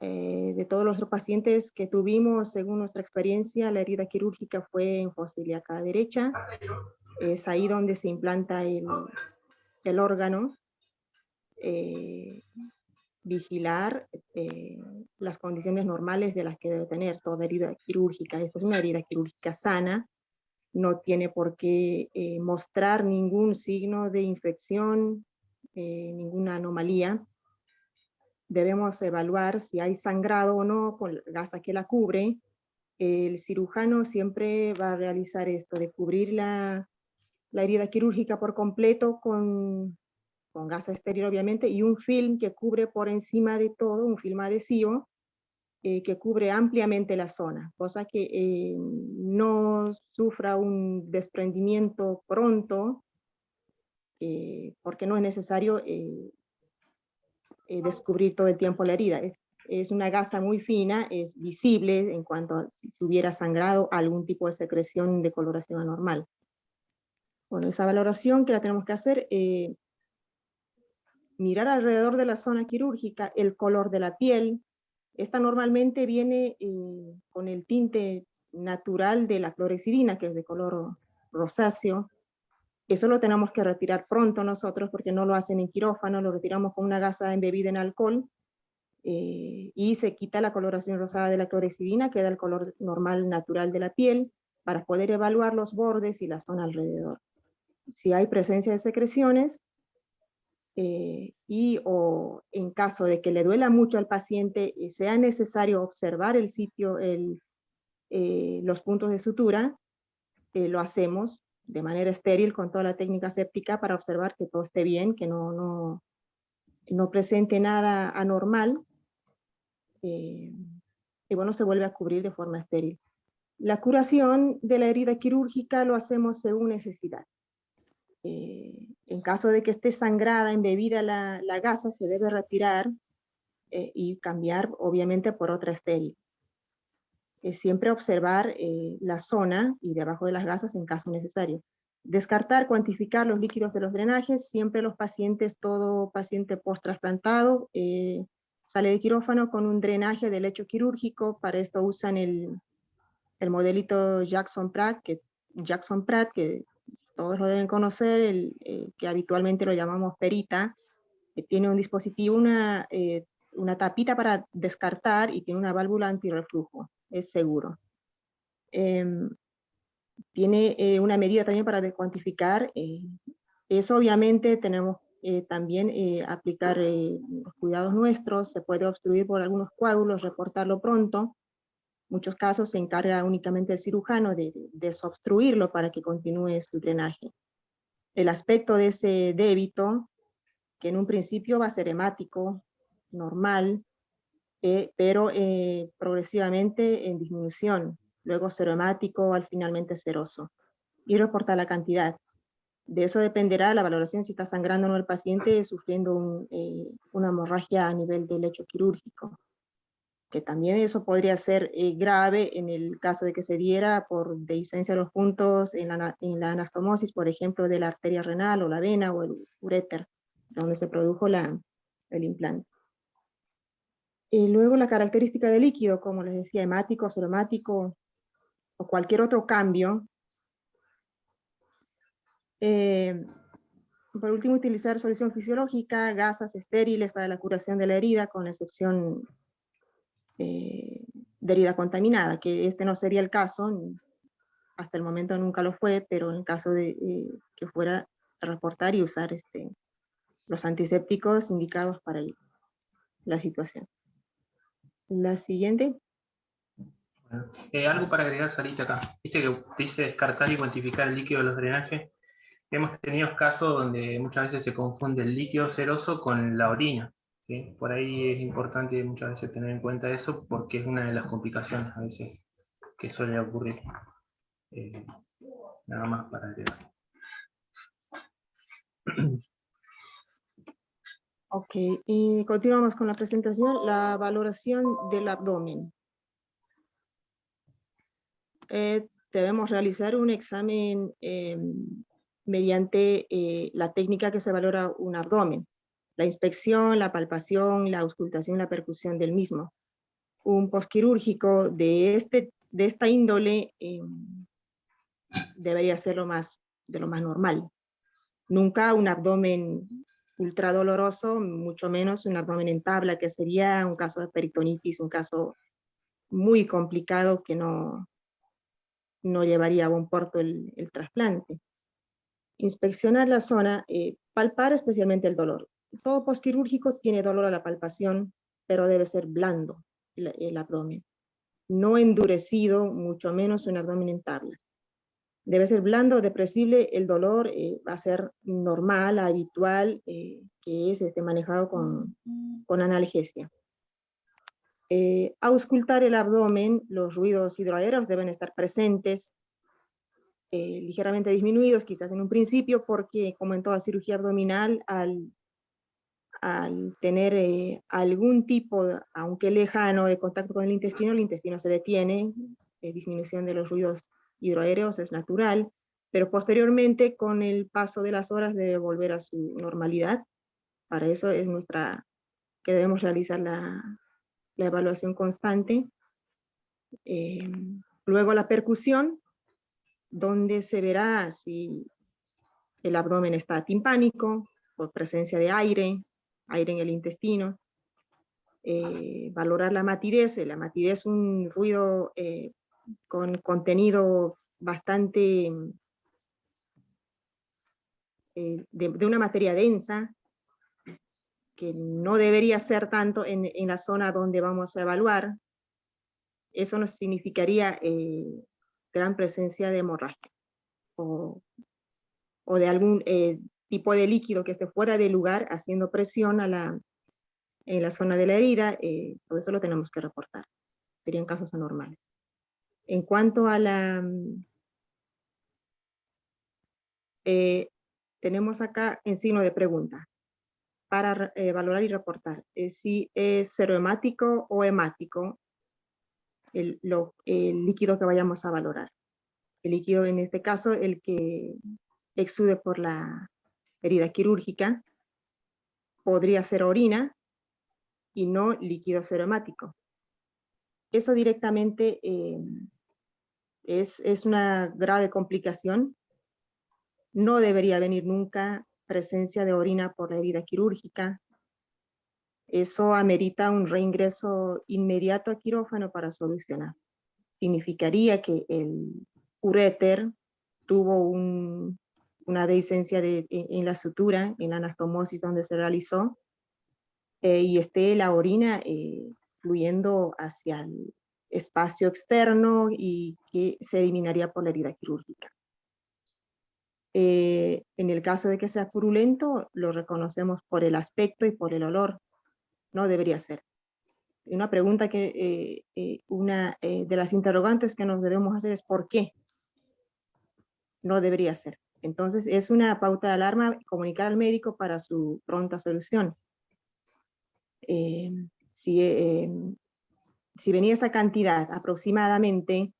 de todos los pacientes que tuvimos, según nuestra experiencia, la herida quirúrgica fue en fosa ilíaca derecha. Es ahí donde se implanta el órgano. Vigilar las condiciones normales de las que debe tener toda herida quirúrgica. Esta es una herida quirúrgica sana, no tiene por qué mostrar ningún signo de infección, ninguna anomalía. Debemos evaluar si hay sangrado o no con la gasa que la cubre. El cirujano siempre va a realizar esto, de cubrir la herida quirúrgica por completo con gasa estéril, obviamente, y un film que cubre por encima de todo, un film adhesivo, que cubre ampliamente la zona, cosa que no sufra un desprendimiento pronto, porque no es necesario descubrir todo el tiempo la herida. Es una gasa muy fina, es visible en cuanto a si hubiera sangrado, algún tipo de secreción de coloración anormal. Bueno, esa valoración que la tenemos que hacer, mirar alrededor de la zona quirúrgica, el color de la piel. Esta normalmente viene con el tinte natural de la clorexidina, que es de color rosáceo. Eso lo tenemos que retirar pronto nosotros, porque no lo hacen en quirófano, lo retiramos con una gasa embebida en alcohol, y se quita la coloración rosada de la clorexidina, queda el color normal natural de la piel, para poder evaluar los bordes y la zona alrededor. Si hay presencia de secreciones, o en caso de que le duela mucho al paciente y sea necesario observar el sitio, los puntos de sutura, lo hacemos de manera estéril con toda la técnica séptica para observar que todo esté bien, que no presente nada anormal, y bueno, se vuelve a cubrir de forma estéril. La curación de la herida quirúrgica lo hacemos según necesidad. En caso de que esté sangrada, embebida la gasa, se debe retirar y cambiar, obviamente, por otra estéril. Siempre observar la zona y debajo de las gasas en caso necesario. Descartar, cuantificar los líquidos de los drenajes. Siempre los pacientes, todo paciente post-trasplantado, sale de quirófano con un drenaje de lecho quirúrgico. Para esto usan el modelito Jackson-Pratt, que todos lo deben conocer, que habitualmente lo llamamos perita, que tiene un dispositivo, una tapita para descartar y tiene una válvula antirreflujo, es seguro. Tiene una medida también para cuantificar. Eso obviamente tenemos también aplicar los cuidados nuestros. Se puede obstruir por algunos coágulos, reportarlo pronto. En muchos casos se encarga únicamente el cirujano de desobstruirlo para que continúe su drenaje. El aspecto de ese débito, que en un principio va a ser hemático, normal, pero progresivamente en disminución, luego serohemático, al finalmente seroso. Y reportar la cantidad. De eso dependerá la valoración si está sangrando o no el paciente, sufriendo una hemorragia a nivel del lecho quirúrgico, que también eso podría ser grave en el caso de que se diera por dehiscencia de los puntos en la anastomosis, por ejemplo, de la arteria renal o la vena o el uréter, donde se produjo el implante. Y luego la característica del líquido, como les decía, hemático, seromático o cualquier otro cambio. Por último, utilizar solución fisiológica, gasas estériles para la curación de la herida, con excepción de herida contaminada, que este no sería el caso, hasta el momento nunca lo fue, pero en caso de que fuera a reportar y usar los antisépticos indicados para la situación. La siguiente. Bueno, algo para agregar, Sarita, acá. Viste que dice descartar y cuantificar el líquido de los drenajes. Hemos tenido casos donde muchas veces se confunde el líquido seroso con la orina, ¿sí? Por ahí es importante muchas veces tener en cuenta eso, porque es una de las complicaciones a veces que suele ocurrir. Nada más para agregar. Ok, y continuamos con la presentación. La valoración del abdomen. Debemos realizar un examen mediante la técnica que se valora un abdomen. La inspección, la palpación, la auscultación, la percusión del mismo. Un posquirúrgico de esta índole debería ser de lo más normal. Nunca un abdomen ultra doloroso, mucho menos un abdomen en tabla, que sería un caso de peritonitis, un caso muy complicado que no llevaría a buen puerto el trasplante. Inspeccionar la zona, palpar especialmente el dolor. Todo posquirúrgico tiene dolor a la palpación, pero debe ser blando el abdomen. No endurecido, mucho menos un abdomen en tabla. Debe ser blando, depresible, el dolor va a ser normal, habitual, que es manejado con analgesia. Auscultar el abdomen, los ruidos hidroaéreos deben estar presentes, ligeramente disminuidos quizás en un principio, porque como en toda cirugía abdominal, al tener algún tipo, aunque lejano, de contacto con el intestino se detiene, disminución de los ruidos hidroaéreos es natural, pero posteriormente con el paso de las horas debe volver a su normalidad. Para eso es que debemos realizar la evaluación constante. Luego la percusión, donde se verá si el abdomen está timpánico, por presencia de aire en el intestino. Valorar la matidez. La matidez es un ruido con contenido bastante de una materia densa, que no debería ser tanto en la zona donde vamos a evaluar. Eso nos significaría gran presencia de hemorragia o de algún tipo de líquido que esté fuera de lugar haciendo presión en la zona de la herida. Todo eso lo tenemos que reportar. Serían casos anormales. En cuanto a tenemos acá en signo de pregunta para valorar y reportar si es serohemático o hemático el líquido que vayamos a valorar. El líquido, en este caso, el que exude por la herida quirúrgica, podría ser orina y no líquido serohemático. Eso directamente es una grave complicación. No debería venir nunca presencia de orina por la herida quirúrgica. Eso amerita un reingreso inmediato a quirófano para solucionar. Significaría que el uréter tuvo una dehiscencia en la sutura, en la anastomosis donde se realizó, y esté la orina fluyendo hacia el espacio externo y que se eliminaría por la herida quirúrgica. En el caso de que sea purulento, lo reconocemos por el aspecto y por el olor. No debería ser. Una pregunta que una de las interrogantes que nos debemos hacer es ¿por qué? No debería ser. Entonces es una pauta de alarma comunicar al médico para su pronta solución. Si venía esa cantidad aproximadamente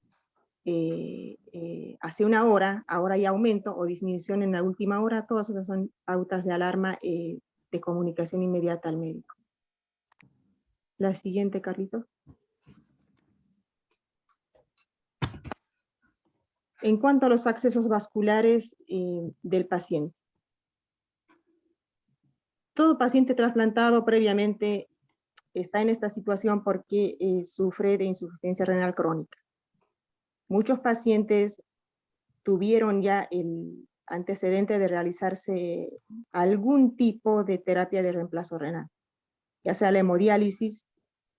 hace una hora, ahora hay aumento o disminución en la última hora, todas esas son pautas de alarma de comunicación inmediata al médico. La siguiente, Carlitos. En cuanto a los accesos vasculares del paciente. Todo paciente trasplantado previamente está en esta situación porque sufre de insuficiencia renal crónica. Muchos pacientes tuvieron ya el antecedente de realizarse algún tipo de terapia de reemplazo renal, ya sea la hemodiálisis,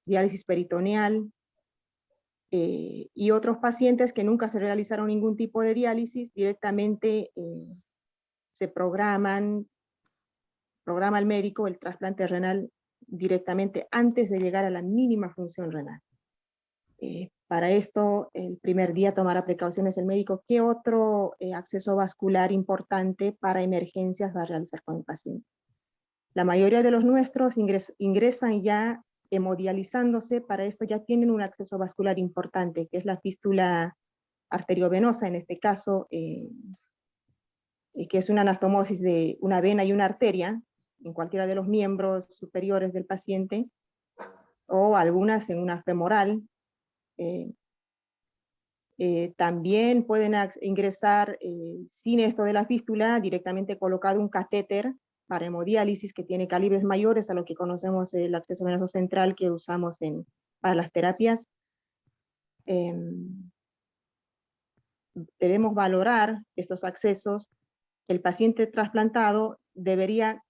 diálisis peritoneal, y otros pacientes que nunca se realizaron ningún tipo de diálisis, directamente se programa el médico el trasplante renal directamente antes de llegar a la mínima función renal. Para esto, el primer día tomará precauciones el médico. ¿Qué otro acceso vascular importante para emergencias va a realizar con el paciente? La mayoría de los nuestros ingresan ya hemodializándose. Para esto ya tienen un acceso vascular importante, que es la fístula arteriovenosa, en este caso, que es una anastomosis de una vena y una arteria, en cualquiera de los miembros superiores del paciente, o algunas en una femoral. También pueden ingresar, sin esto de la fístula, directamente colocado un catéter para hemodiálisis que tiene calibres mayores a lo que conocemos el acceso venoso central que usamos para las terapias. Debemos valorar estos accesos. El paciente trasplantado debería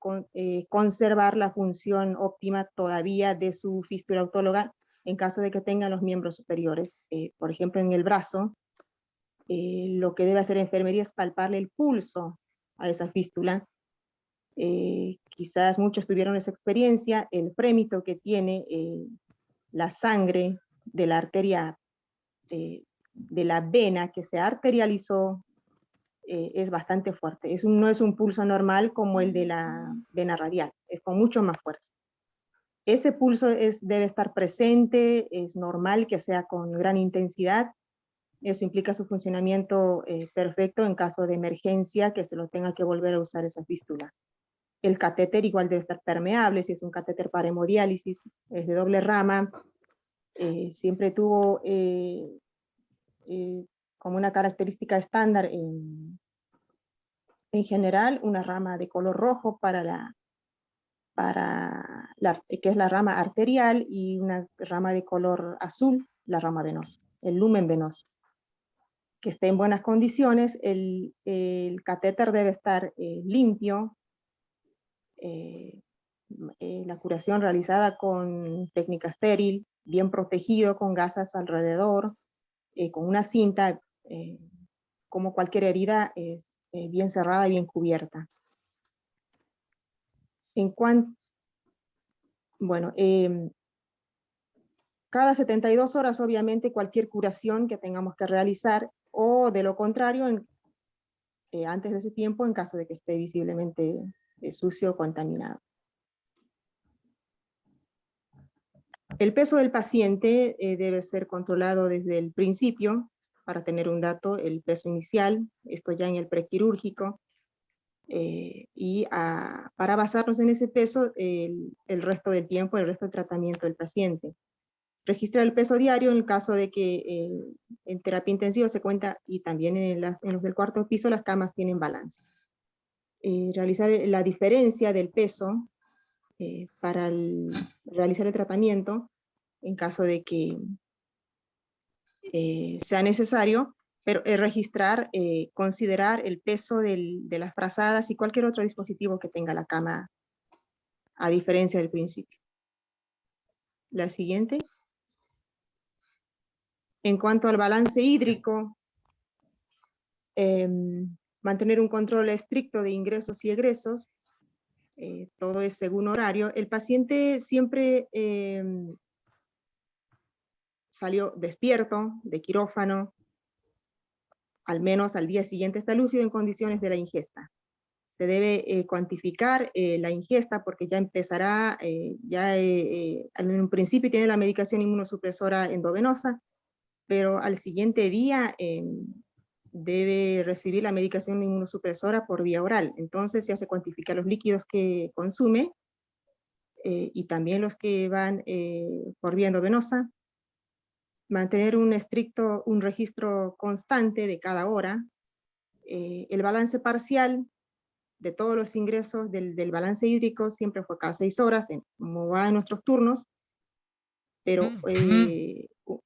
conservar la función óptima todavía de su fístula autóloga en caso de que tengan los miembros superiores. Por ejemplo, en el brazo, lo que debe hacer enfermería es palparle el pulso a esa fístula. Quizás muchos tuvieron esa experiencia, el frémito que tiene la sangre de la arteria, de la vena que se arterializó, es bastante fuerte. No es un pulso normal como el de la vena radial, es con mucho más fuerza. Ese pulso debe estar presente, es normal que sea con gran intensidad. Eso implica su funcionamiento perfecto en caso de emergencia, que se lo tenga que volver a usar esa fístula. El catéter igual debe estar permeable, si es un catéter para hemodiálisis, es de doble rama. Siempre tuvo como una característica estándar en general una rama de color rojo que es la rama arterial, y una rama de color azul, la rama venosa, el lumen venoso. Que esté en buenas condiciones, el catéter debe estar limpio, la curación realizada con técnica estéril, bien protegido, con gasas alrededor, con una cinta, como cualquier herida, bien cerrada y bien cubierta. Bueno, cada 72 horas, obviamente, cualquier curación que tengamos que realizar, o de lo contrario, antes de ese tiempo, en caso de que esté visiblemente sucio o contaminado. El peso del paciente debe ser controlado desde el principio para tener un dato, el peso inicial, esto ya en el prequirúrgico. para basarnos en ese peso el resto del tiempo, el resto del tratamiento del paciente. Registrar el peso diario en el caso de que en terapia intensiva se cuenta, y también en los del cuarto piso las camas tienen balance. Realizar la diferencia del peso para realizar el tratamiento en caso de que sea necesario, pero registrar, considerar el peso de las frazadas y cualquier otro dispositivo que tenga la cama, a diferencia del principio. La siguiente. En cuanto al balance hídrico, mantener un control estricto de ingresos y egresos, todo es según horario. El paciente siempre salió despierto de quirófano, al menos al día siguiente está lúcido en condiciones de la ingesta. Se debe cuantificar la ingesta porque ya empezará, en un principio tiene la medicación inmunosupresora endovenosa, pero al siguiente día debe recibir la medicación inmunosupresora por vía oral. Entonces ya se cuantifica los líquidos que consume y también los que van por vía endovenosa. Mantener un registro constante de cada hora. El balance parcial de todos los ingresos del balance hídrico siempre fue cada 6 horas, como va en nuestros turnos, pero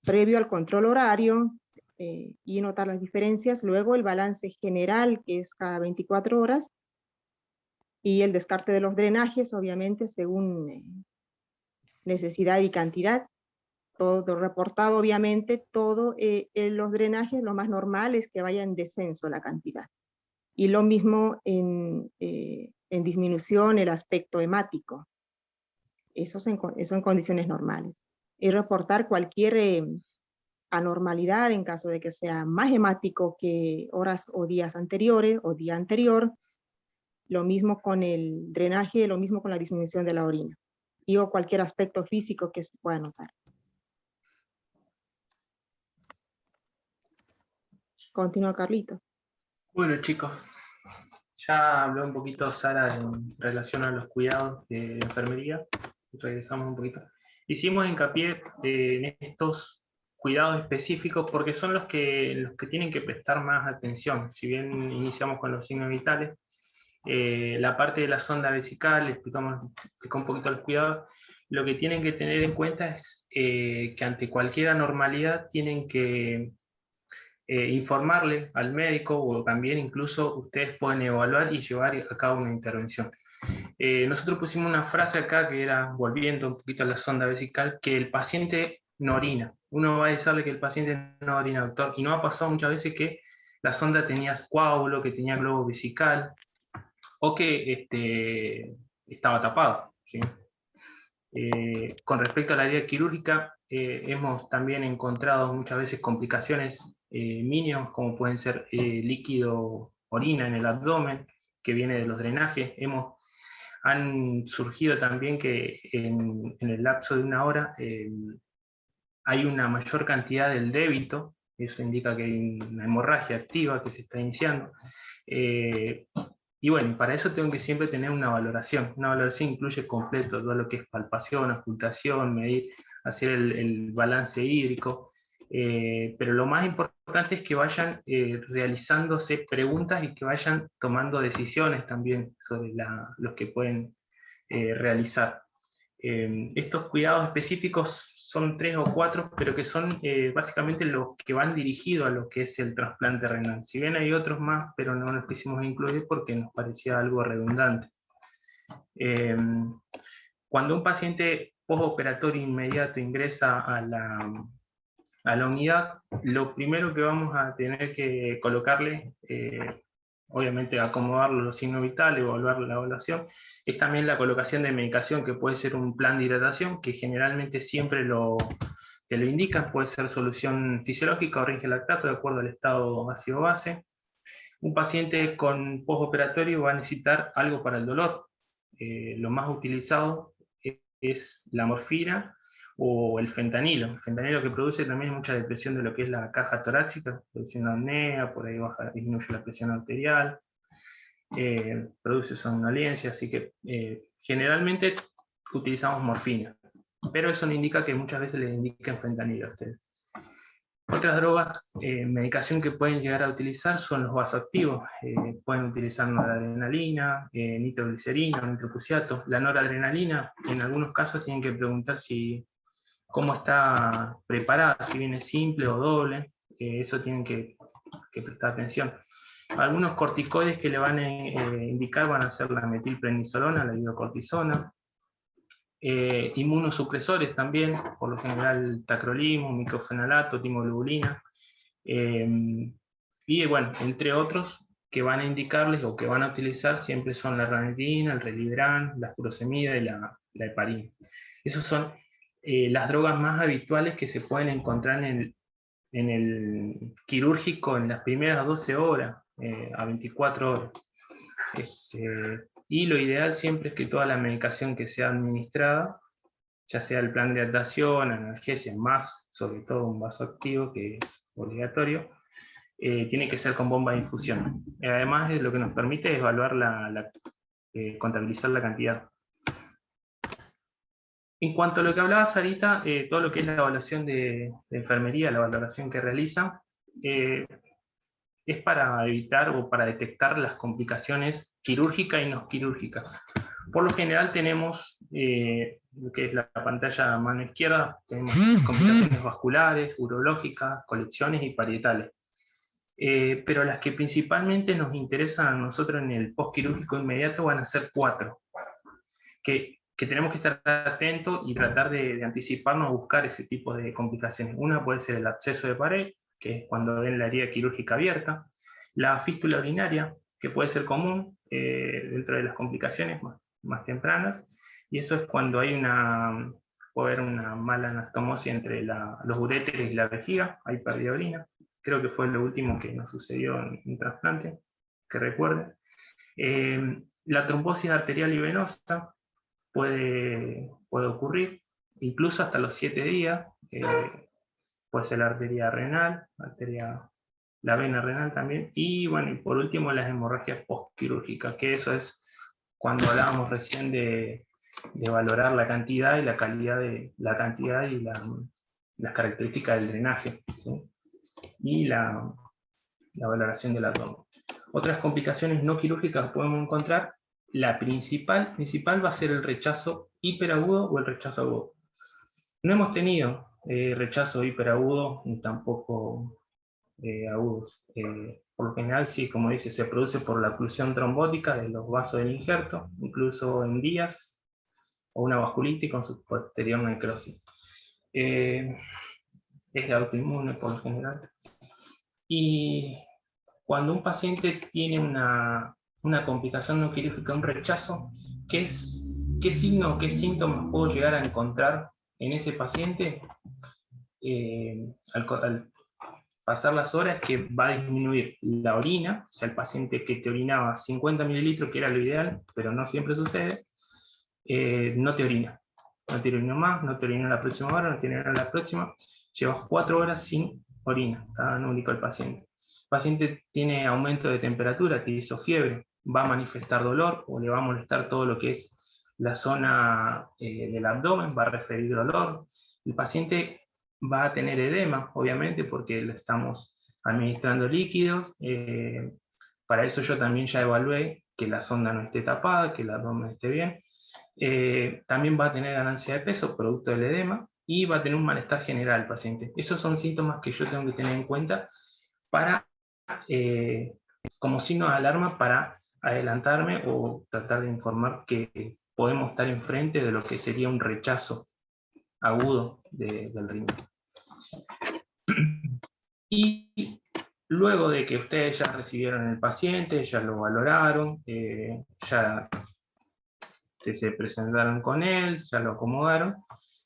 previo al control horario y notar las diferencias. Luego el balance general, que es cada 24 horas, y el descarte de los drenajes, obviamente, según necesidad y cantidad. Todo reportado, obviamente, todo en los drenajes, lo más normal es que vaya en descenso la cantidad. Y lo mismo en disminución el aspecto hemático. Eso en condiciones normales. Y reportar cualquier anormalidad en caso de que sea más hemático que horas o días anteriores o día anterior. Lo mismo con el drenaje, lo mismo con la disminución de la orina. Y o cualquier aspecto físico que se pueda notar. Continúa, Carlito. Bueno, chicos, ya habló un poquito Sara en relación a los cuidados de enfermería. Regresamos un poquito. Hicimos hincapié en estos cuidados específicos porque son los que tienen que prestar más atención. Si bien iniciamos con los signos vitales, la parte de la sonda vesical, explicó un poquito los cuidados. Lo que tienen que tener en cuenta es que ante cualquier anormalidad tienen que informarle al médico, o también incluso ustedes pueden evaluar y llevar a cabo una intervención. Nosotros pusimos una frase acá que era, volviendo un poquito a la sonda vesical, que el paciente no orina. Uno va a decirle que el paciente no orina, doctor, y no ha pasado muchas veces que la sonda tenía coágulo, que tenía globo vesical, o que estaba tapado, ¿sí? Con respecto a la área quirúrgica, hemos también encontrado muchas veces complicaciones mínimas, como pueden ser líquido, orina en el abdomen, que viene de los drenajes. Han surgido también que en el lapso de una hora hay una mayor cantidad del débito. Eso indica que hay una hemorragia activa que se está iniciando. Y bueno, para eso tengo que siempre tener una valoración. Una valoración incluye completo todo lo que es palpación, ocultación, medir, hacer el balance hídrico. Pero lo más importante es que vayan realizándose preguntas y que vayan tomando decisiones también sobre los que pueden realizar. Estos cuidados específicos son 3 o 4, pero que son básicamente los que van dirigidos a lo que es el trasplante renal. Si bien hay otros más, pero no los quisimos incluir porque nos parecía algo redundante. Cuando un paciente postoperatorio inmediato ingresa a la unidad, lo primero que vamos a tener que colocarle, obviamente acomodarlo los signos vitales, evaluar la evaluación, es también la colocación de medicación, que puede ser un plan de hidratación, que generalmente siempre te lo indican, puede ser solución fisiológica o ringelactato, de acuerdo al estado ácido-base. Un paciente con postoperatorio va a necesitar algo para el dolor. Lo más utilizado es la morfina o el fentanilo. El fentanilo que produce también mucha depresión de lo que es la caja torácica, produciendo apnea, por ahí disminuye la presión arterial. produce somnolencia, así que generalmente utilizamos morfina, pero eso no indica que muchas veces les indiquen fentanilo a ustedes. Otras drogas, medicación que pueden llegar a utilizar son los vasoactivos. Pueden utilizar noradrenalina, nitroglicerina, nitroprusiato. La noradrenalina, en algunos casos tienen que preguntar cómo está preparada, si viene simple o doble. Eso tienen que prestar atención. Algunos corticoides que le van a indicar van a ser la metilprednisolona, la hidrocortisona. Inmunosupresores también, por lo general tacrolimus, micofenolato, timoglobulina, y bueno, entre otros que van a indicarles o que van a utilizar siempre son la ranitidina, el relibran, la furosemida y la heparina. Esas son las drogas más habituales que se pueden encontrar en el quirúrgico en las primeras 12 horas a 24 horas. Y lo ideal siempre es que toda la medicación que sea administrada, ya sea el plan de adaptación, analgesia, más sobre todo un vasoactivo que es obligatorio, tiene que ser con bomba de infusión. Además, lo que nos permite es evaluar contabilizar la cantidad. En cuanto a lo que hablaba Sarita, todo lo que es la evaluación de enfermería, la valoración que realiza, es para evitar o para detectar las complicaciones quirúrgicas y no quirúrgicas. Por lo general tenemos lo que es la pantalla a mano izquierda, tenemos complicaciones vasculares, urológicas, colecciones y parietales. Pero las que principalmente nos interesan a nosotros en el postquirúrgico inmediato van a ser 4, que tenemos que estar atentos y tratar de anticiparnos a buscar ese tipo de complicaciones. Una puede ser el absceso de pared, que es cuando ven la herida quirúrgica abierta, la fístula urinaria, que puede ser común dentro de las complicaciones más tempranas, y eso es cuando puede haber una mala anastomosis entre los uréteres y la vejiga, hay pérdida de orina. Creo que fue lo último que nos sucedió en un trasplante, que recuerden. La trombosis arterial y venosa puede ocurrir, incluso hasta los 7 días, puede ser la arteria renal, la vena renal también, y bueno, y por último las hemorragias postquirúrgicas, que eso es cuando hablábamos recién de valorar la cantidad y la calidad las características del drenaje, ¿sí? Y la valoración del abdomen. Otras complicaciones no quirúrgicas que podemos encontrar, la principal va a ser el rechazo hiperagudo o el rechazo agudo. No hemos tenido rechazo hiperagudo ni tampoco agudos. Por lo general, sí, como dice, se produce por la oclusión trombótica de los vasos del injerto, incluso en días, o una vasculitis con su posterior necrosis. Es de autoinmune por lo general. Y cuando un paciente tiene una complicación no quirúrgica, un rechazo, ¿qué signo, qué síntomas puedo llegar a encontrar en ese paciente? Al pasar las horas, que va a disminuir la orina, o sea, el paciente que te orinaba 50 mililitros, que era lo ideal, pero no siempre sucede, no te orina. No te orina más, no te orina la próxima hora, no te orina la próxima. Llevas 4 horas sin orina, está anúrico el paciente. El paciente tiene aumento de temperatura, te hizo fiebre, va a manifestar dolor o le va a molestar todo lo que es la zona del abdomen, va a referir dolor. El paciente va a tener edema, obviamente, porque le estamos administrando líquidos. Para eso yo también ya evalué que la sonda no esté tapada, que el abdomen esté bien. También va a tener ganancia de peso, producto del edema, y va a tener un malestar general el paciente. Esos son síntomas que yo tengo que tener en cuenta como signo de alarma para adelantarme o tratar de informar que podemos estar enfrente de lo que sería un rechazo agudo del riñón. Y luego de que ustedes ya recibieron el paciente, ya lo valoraron, ya se presentaron con él, ya lo acomodaron,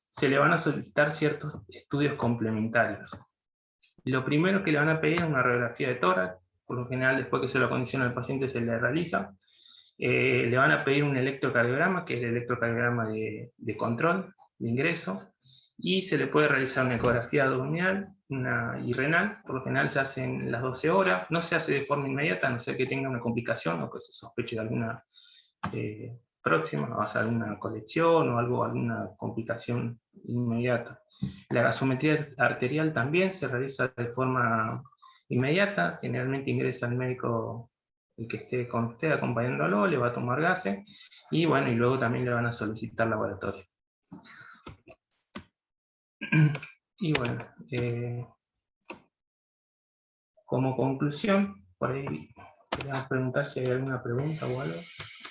se le van a solicitar ciertos estudios complementarios. Lo primero que le van a pedir es una radiografía de tórax, por lo general después que se lo condiciona al paciente se le realiza. Le van a pedir un electrocardiograma, que es el electrocardiograma de control, de ingreso, y se le puede realizar una ecografía abdominal y renal. Por lo general se hace en las 12 horas, no se hace de forma inmediata, a no ser que tenga una complicación o que se sospeche de alguna próxima, o sea, alguna colección o alguna complicación inmediata. La gasometría arterial también se realiza de forma inmediata, generalmente ingresa el médico, el que esté con usted acompañándolo, le va a tomar gases, y bueno, y luego también le van a solicitar laboratorio. Y bueno, como conclusión, por ahí quería preguntar si hay alguna pregunta o algo.